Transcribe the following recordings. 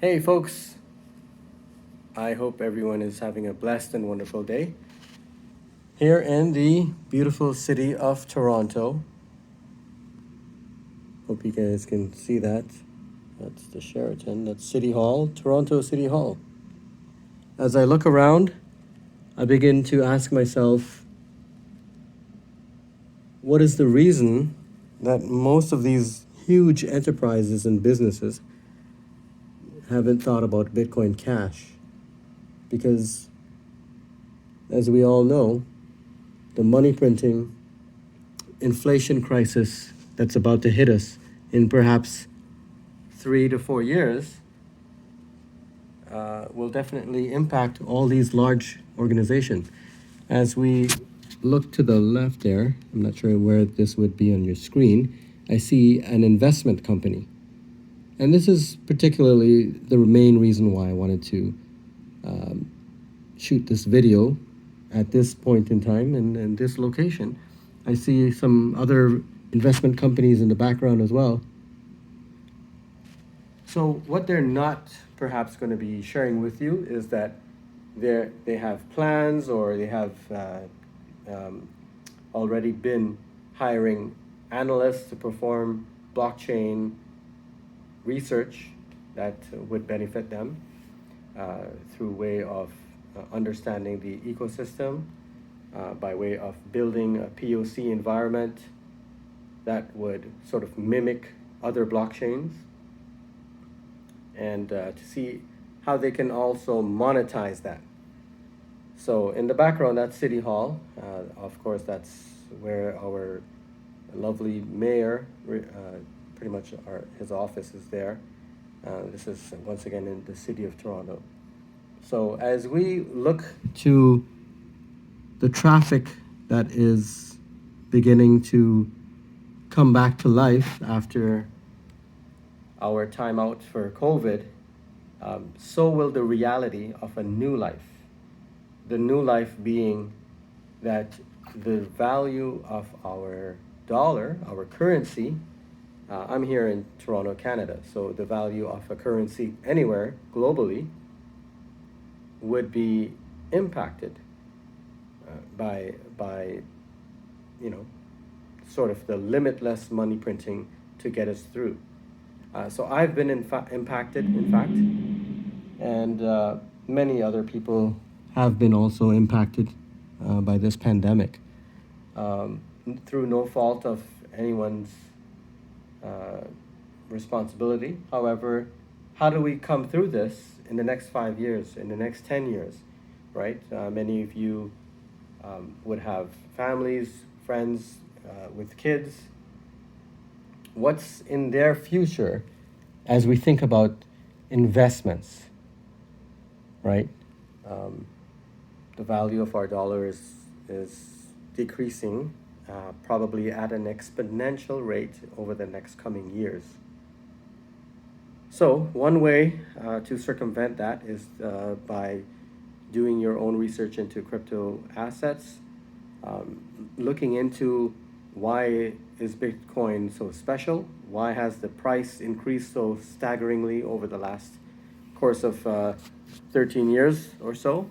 Hey, folks. I hope everyone is having a blessed and wonderful day. Here in the beautiful city of Toronto. Hope you guys can see that. That's the Sheraton. That's City Hall, Toronto City Hall. As I look around, I begin to ask myself, what is the reason that most of these huge enterprises and businesses haven't thought about Bitcoin Cash? Because, as we all know, the money printing inflation crisis that's about to hit us in perhaps 3 to 4 years will definitely impact all these large organizations. As we look to the left there, I'm not sure where this would be on your screen, I see an investment company. And this is particularly the main reason why I wanted to shoot this video at this point in time and this location. I see some other investment companies in the background as well. So what they're not perhaps going to be sharing with you is that they have plans or they have um, already been hiring analysts to perform blockchain research that would benefit them through way of understanding the ecosystem, by way of building a POC environment that would sort of mimic other blockchains, and to see how they can also monetize that. So in the background, that's City Hall. Of course, that's where our lovely mayor, pretty much his office is there. This is once again in the city of Toronto. So as we look to the traffic that is beginning to come back to life after our time out for COVID, so will the reality of a new life. The new life being that the value of our dollar, our currency, I'm here in Toronto, Canada, so the value of a currency anywhere globally would be impacted by you know sort of the limitless money printing to get us through. So I've been impacted, in fact, and many other people have been also impacted by this pandemic um, through no fault of anyone's uh, responsibility. However, how do we come through this in the next 5 years, in the next 10 years, right? Many of you would have families, friends with kids. What's in their future as we think about investments, right? Um, the value of our dollar is decreasing, probably at an exponential rate over the next coming years. So one way to circumvent that is by doing your own research into crypto assets, looking into why is Bitcoin so special? Why has the price increased so staggeringly over the last course of 13 years or so?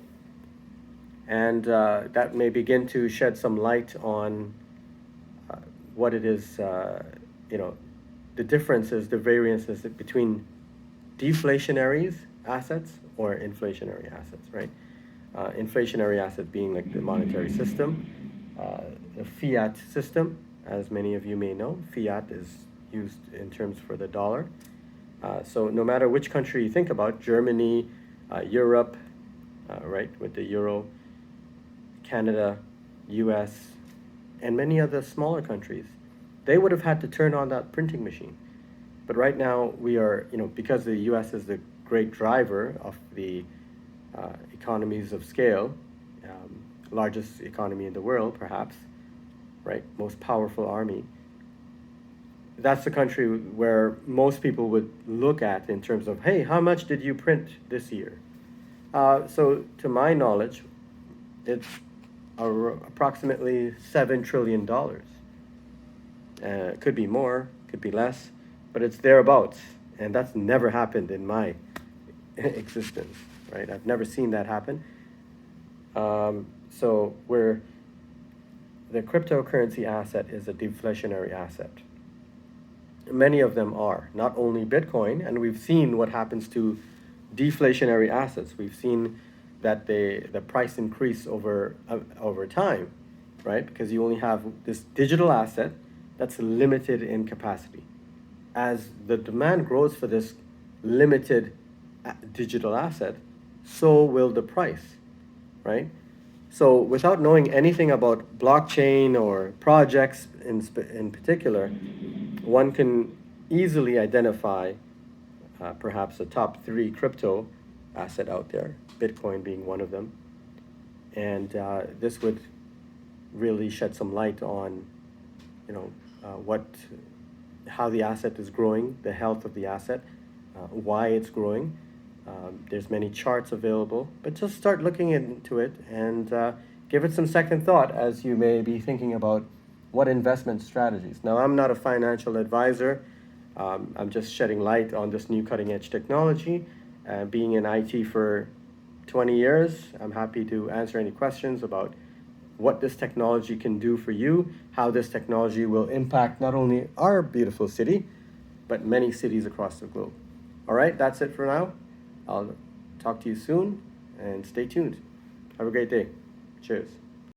And that may begin to shed some light on what it is, the differences, the variances between deflationary assets or inflationary assets, right? Inflationary asset being like the monetary system, the fiat system, as many of you may know. Fiat is used in terms for the dollar. So no matter which country you think about, Germany, Europe, right, with the euro, Canada, US, and many other smaller countries, they would have had to turn on that printing machine. But right now we are, because the US is the great driver of the economies of scale, largest economy in the world, perhaps, right? Most powerful army. That's the country where most people would look at in terms of, hey, how much did you print this year? So to my knowledge, it's approximately $7 trillion. Could be more, could be less, but it's thereabouts. And that's never happened in my existence, right? I've never seen that happen. So where the cryptocurrency asset is a deflationary asset. Many of them are, not only Bitcoin, and we've seen what happens to deflationary assets. We've seen that the price increase over time, right? Because you only have this digital asset that's limited in capacity. As the demand grows for this limited digital asset, so will the price, right? So without knowing anything about blockchain or projects in particular, one can easily identify perhaps the top three crypto asset out there, Bitcoin being one of them. And this would really shed some light on, you know, how the asset is growing, the health of the asset, why it's growing. There's many charts available, but just start looking into it and give it some second thought as you may be thinking about what investment strategies. Now, I'm not a financial advisor. I'm just shedding light on this new cutting edge technology. Being in IT for 20 years, I'm happy to answer any questions about what this technology can do for you, how this technology will impact not only our beautiful city, but many cities across the globe. All right, that's it for now. I'll talk to you soon and stay tuned. Have a great day. Cheers.